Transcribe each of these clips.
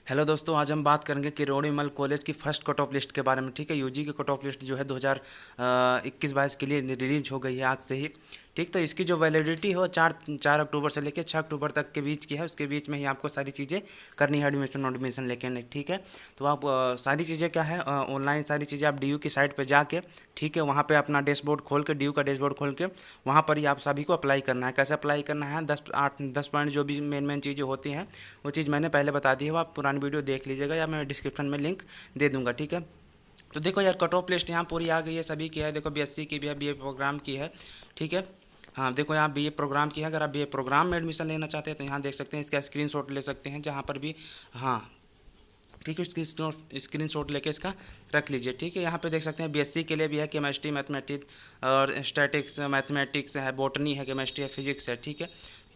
Hello दोस्तों, आज हम बात करेंगे किरोड़ी मल कॉलेज की फर्स्ट कट ऑफ लिस्ट के बारे में। ठीक है, यूजी की कट ऑफ लिस्ट जो है 2021-22 के लिए रिलीज हो गई है आज से ही। ठीक, तो इसकी जो वैलिडिटी हो 4 अक्टूबर से लेकर 6 अक्टूबर तक के बीच की है। उसके बीच में ही आपको सारी चीज़ें करनी है एडमिशन लेके। ठीक है, तो आप सारी चीज़ें क्या है, ऑनलाइन सारी चीज़ें आप डीयू की साइट पे जाके, ठीक है, वहाँ पे अपना डैशबोर्ड खोल के, डीयू का डैशबोर्ड खोल के वहाँ पर ही आप सभी को अप्लाई करना है। कैसे अप्लाई करना है, 10 पॉइंट जो भी मेन चीज़ें होती हैं वो चीज़ मैंने पहले बता दी है। वो आप पुरानी वीडियो देख लीजिएगा या मैं डिस्क्रिप्शन में लिंक दे दूंगा। ठीक है, तो देखो यार, कट ऑफ लिस्ट यहाँ पूरी आ गई है, सभी की है। देखो बीएससी की भी है, बीए प्रोग्राम की है। ठीक है, हाँ देखो यहाँ बीए प्रोग्राम की है। अगर आप बीए प्रोग्राम में एडमिशन लेना चाहते हैं तो यहाँ देख सकते हैं, इसका स्क्रीनशॉट ले सकते हैं जहाँ पर भी। हाँ ठीक है, उसकी स्क्रीनशॉट लेके इसका रख लीजिए। ठीक है, यहाँ पे देख सकते हैं बीएससी के लिए भी है, केमिस्ट्री, मैथमेटिक्स और स्टैटिक्स, मैथमेटिक्स है, बॉटनी है, केमिस्ट्री है, फिजिक्स है। ठीक है,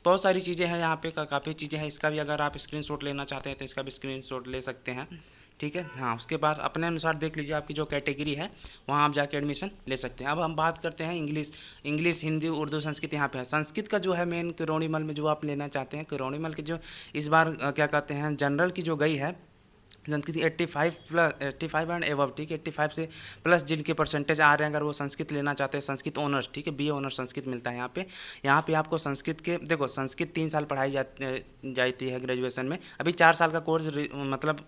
बहुत सारी चीज़ें हैं यहाँ पे, काफ़ी चीज़ें हैं। इसका भी अगर आप स्क्रीनशॉट लेना चाहते हैं तो इसका भी स्क्रीनशॉट ले सकते हैं। ठीक है, हाँ उसके बाद अपने अनुसार देख लीजिए आपकी जो कैटेगरी है, वहाँ आप जाके एडमिशन ले सकते हैं। अब हम बात करते हैं इंग्लिश, हिंदी, उर्दू, संस्कृत। यहाँ पे है संस्कृत का जो है मेन, किरोड़ीमल में जो आप लेना चाहते हैं, किरोड़ीमल की जो इस बार क्या कहते हैं, जनरल की जो गई है संस्कृत 85 एंड एवब। ठीक है, 85 से प्लस जिनके परसेंटेज आ रहे हैं, अगर वो संस्कृत लेना चाहते हैं, संस्कृत ऑनर्स, ठीक है, बीए ऑनर्स संस्कृत मिलता है यहाँ पे। यहाँ पे आपको संस्कृत के, देखो संस्कृत 3 साल पढ़ाई जाती है ग्रेजुएशन में। अभी 4 साल का कोर्स मतलब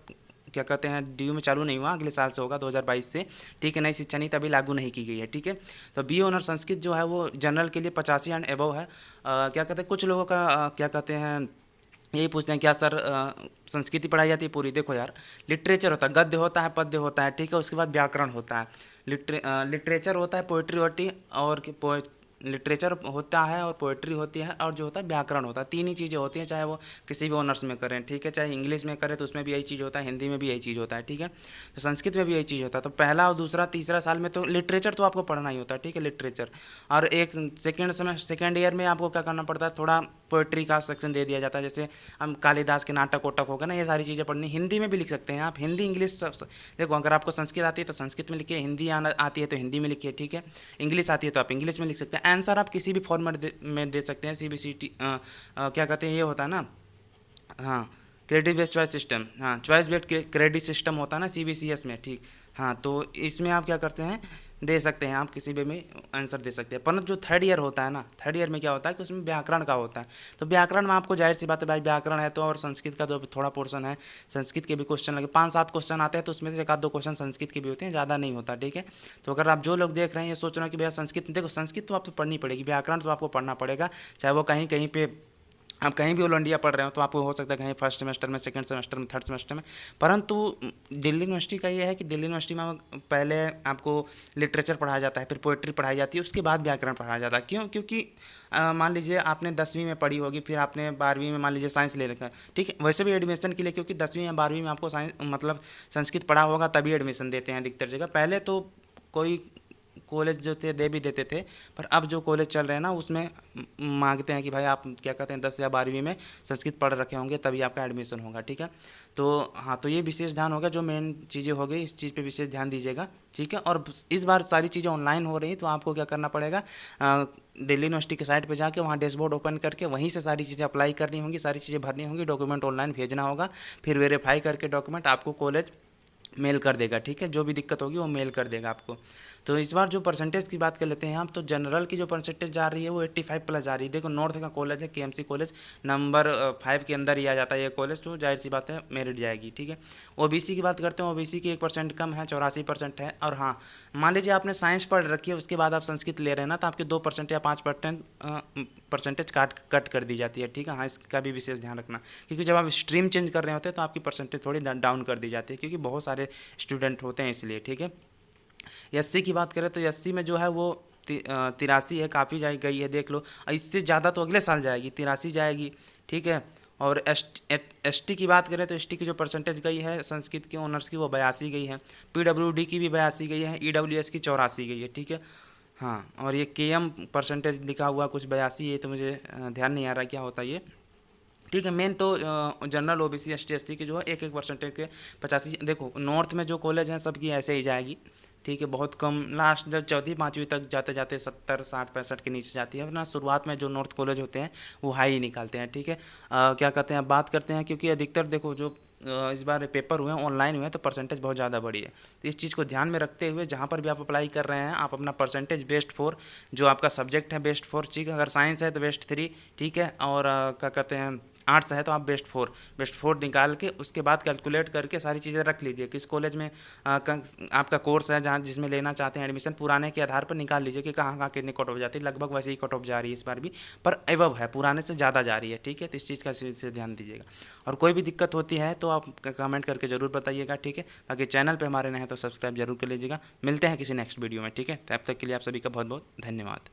क्या कहते हैं, डीयू में चालू नहीं हुआ, अगले साल से होगा 2022 से। ठीक है, नई शिक्षा नीति अभी लागू नहीं की गई है। ठीक है, तो बी ऑनर संस्कृत जो है वो जनरल के लिए 85 एंड एबव है। क्या कहते हैं, कुछ लोगों का क्या कहते हैं, यही पूछते हैं क्या सर संस्कृति पढ़ाई जाती है पूरी। देखो यार, लिटरेचर होता है, गद्य होता है, पद्य होता है। ठीक है, उसके बाद व्याकरण होता है। लिटरेचर होता है, पोइट्री होती है, और लिटरेचर होता है और पोइट्री होती है, और जो होता है व्याकरण होता है। तीन ही चीज़ें होती हैं, चाहे वो किसी भी ऑनर्स में करें। ठीक है, चाहे इंग्लिश में करें तो उसमें भी यही चीज़ होता है, हिंदी में भी यही चीज़ होता है। ठीक है, तो संस्कृत में भी यही चीज़ होता है। तो पहला और दूसरा तीसरा साल में तो लिटरेचर तो आपको पढ़ना ही होता है। ठीक है, लिटरेचर। और एक सेकेंड ईयर में आपको क्या करना पड़ता है, थोड़ा पोइट्री का सेक्शन दे दिया जाता है। जैसे हम कालिदास के नाटक वोटक हो गए ना, ये सारी चीज़ें पढ़नी। हिंदी में भी लिख सकते हैं आप, हिंदी इंग्लिश सब। देखो अगर आपको संस्कृत आती है तो संस्कृत में लिखिए, हिंदी आती है तो हिंदी में लिखिए। ठीक है, इंग्लिश आती है तो आप इंग्लिश में लिख सकते हैं। आंसर आप किसी भी फॉर्मेट में दे सकते हैं। सीबीसीटी क्या कहते हैं, ये होता है ना, हाँ क्रेडिट बेस्ड चॉइस सिस्टम, हाँ चॉइस बेस्ड क्रेडिट सिस्टम होता है ना सीबीसीएस में। ठीक, हाँ तो इसमें आप क्या करते हैं, दे सकते हैं, आप किसी भी में आंसर दे सकते हैं। परंतु जो थर्ड ईयर होता है ना, थर्ड ईयर में क्या होता है कि उसमें व्याकरण का होता है। तो व्याकरण में आपको जाहिर सी बात है भाई, व्याकरण है तो, और संस्कृत का तो थोड़ा पोर्शन है, संस्कृत के भी क्वेश्चन लगे, 5-7 क्वेश्चन आते हैं, तो उसमें से 1-2 क्वेश्चन संस्कृत के भी होते हैं, ज़्यादा नहीं होता। ठीक है, तो अगर आप जो लोग देख रहे हैं ये सोच रहे हैं कि भैया संस्कृत, देखो संस्कृत तो आपको पढ़नी पड़ेगी, व्याकरण तो आपको पढ़ना पड़ेगा। चाहे वो कहीं कहीं पे आप कहीं भी ऑल इंडिया पढ़ रहे हो तो आपको हो सकता है कहीं फर्स्ट सेमेस्टर में, सेकंड सेमेस्टर में, थर्ड सेमेस्टर में। परंतु दिल्ली यूनिवर्सिटी का ये है कि दिल्ली यूनिवर्सिटी में पहले आपको लिटरेचर पढ़ाया जाता है, फिर पोइट्री पढ़ाई जाती है, उसके बाद व्याकरण पढ़ाया जाता है। क्यों? क्योंकि मान लीजिए आपने 10वीं में पढ़ी होगी, फिर आपने 12वीं में मान लीजिए साइंस ले रखा है। ठीक है, वैसे भी एडमिशन के लिए, क्योंकि 10वीं या 12वीं में आपको साइंस मतलब संस्कृत पढ़ा होगा तभी एडमिशन देते हैं अधिकतर जगह। पहले तो कोई कॉलेज जो थे दे भी देते थे, पर अब जो कॉलेज चल रहे हैं ना उसमें मांगते हैं कि भाई आप क्या कहते हैं 10 या 12वीं में संस्कृत पढ़ रखे होंगे तभी आपका एडमिशन होगा। ठीक है, तो हाँ तो ये विशेष ध्यान होगा, जो मेन चीज़ें हो गई इस चीज़ पे विशेष ध्यान दीजिएगा। ठीक है, और इस बार सारी चीज़ें ऑनलाइन हो रही तो आपको क्या करना पड़ेगा, दिल्ली यूनिवर्सिटी के साइट पे जाके वहाँ डैशबोर्ड ओपन करके वहीं से सारी चीज़ें अप्लाई करनी होंगी, सारी चीज़ें भरनी होंगी, डॉक्यूमेंट ऑनलाइन भेजना होगा, फिर वेरीफाई करके डॉक्यूमेंट आपको कॉलेज मेल कर देगा। ठीक है, जो भी दिक्कत होगी वो मेल कर देगा आपको। तो इस बार जो परसेंटेज की बात कर लेते हैं हम, तो जनरल की जो परसेंटेज जा रही है वो 85 प्लस जा रही है। देखो नॉर्थ का कॉलेज है, केएमसी कॉलेज, नंबर 5 के अंदर ही आ जाता है ये कॉलेज, तो जाहिर सी बात है मेरिट जाएगी। ठीक है, ओबीसी की बात करते हैं, ओबीसी की 1% कम है, 84% है। और हाँ मान लीजिए आपने साइंस पढ़ रखी है, उसके बाद आप संस्कृत ले रहे हैं ना, तो आपके 2% या 5% परसेंटेज कट कर दी जाती है। ठीक है, हाँ इसका भी विशेष ध्यान रखना, क्योंकि जब आप स्ट्रीम चेंज कर रहे होते हैं तो आपकी परसेंटेज थोड़ी डाउन कर दी जाती है, क्योंकि बहुत सारे स्टूडेंट होते हैं इसलिए। ठीक है, एससी की बात करें तो एससी में जो है वो 83 है, काफ़ी गई है, देख लो। इससे ज़्यादा तो अगले साल जाएगी, 83 जाएगी। ठीक है, और एसटी की बात करें तो एसटी की जो परसेंटेज गई है संस्कृत के ऑनर्स की वो 82 गई है, पीडब्ल्यूडी की भी 82 गई है, ईडब्ल्यूएस की 84 गई है। ठीक है, हाँ और ये केएम परसेंटेज लिखा हुआ कुछ 82, ये तो मुझे ध्यान नहीं आ रहा क्या होता है ये। ठीक है, मेन तो जनरल ओबीसी एसटी एसटी के जो है 1-1 परसेंटेज के 85। देखो नॉर्थ में जो कॉलेज हैं सबकी ऐसे ही जाएगी, ठीक है, बहुत कम, लास्ट जब चौथी पाँचवीं तक जाते जाते 70 60 65 के नीचे जाती है, वरना शुरुआत में जो नॉर्थ कॉलेज होते हैं वो हाई निकालते हैं। ठीक है, क्या कहते हैं, बात करते हैं, क्योंकि अधिकतर देखो जो इस बार पेपर हुए हैं ऑनलाइन हुए हैं, तो परसेंटेज बहुत ज़्यादा बढ़ी है। तो इस चीज़ को ध्यान में रखते हुए जहाँ पर भी आप अप्लाई कर रहे हैं, आप अपना परसेंटेज बेस्ट फोर, जो आपका सब्जेक्ट है बेस्ट फोर, ठीक है, अगर साइंस है तो बेस्ट थ्री, ठीक है, और क्या कहते हैं आर्ट्स है तो आप बेस्ट फोर निकाल के उसके बाद कैलकुलेट करके सारी चीज़ें रख लीजिए, किस कॉलेज में आपका कोर्स है, जहाँ जिसमें लेना चाहते हैं एडमिशन, पुराने के आधार पर निकाल लीजिए कि कहाँ कहाँ कितनी कट ऑफ जाती है। लगभग वैसे ही कट ऑफ जा रही है इस बार भी, पर एवब है, पुराने से ज़्यादा जा रही है। ठीक है, तो इस चीज़ का से ध्यान दीजिएगा, और कोई भी दिक्कत होती है तो आप कमेंट करके ज़रूर बताइएगा। ठीक है, बाकी चैनल पे हमारे नए हैं तो सब्सक्राइब जरूर कर लीजिएगा। मिलते हैं किसी नेक्स्ट वीडियो में। ठीक है, तब तक के लिए आप सभी का बहुत बहुत धन्यवाद।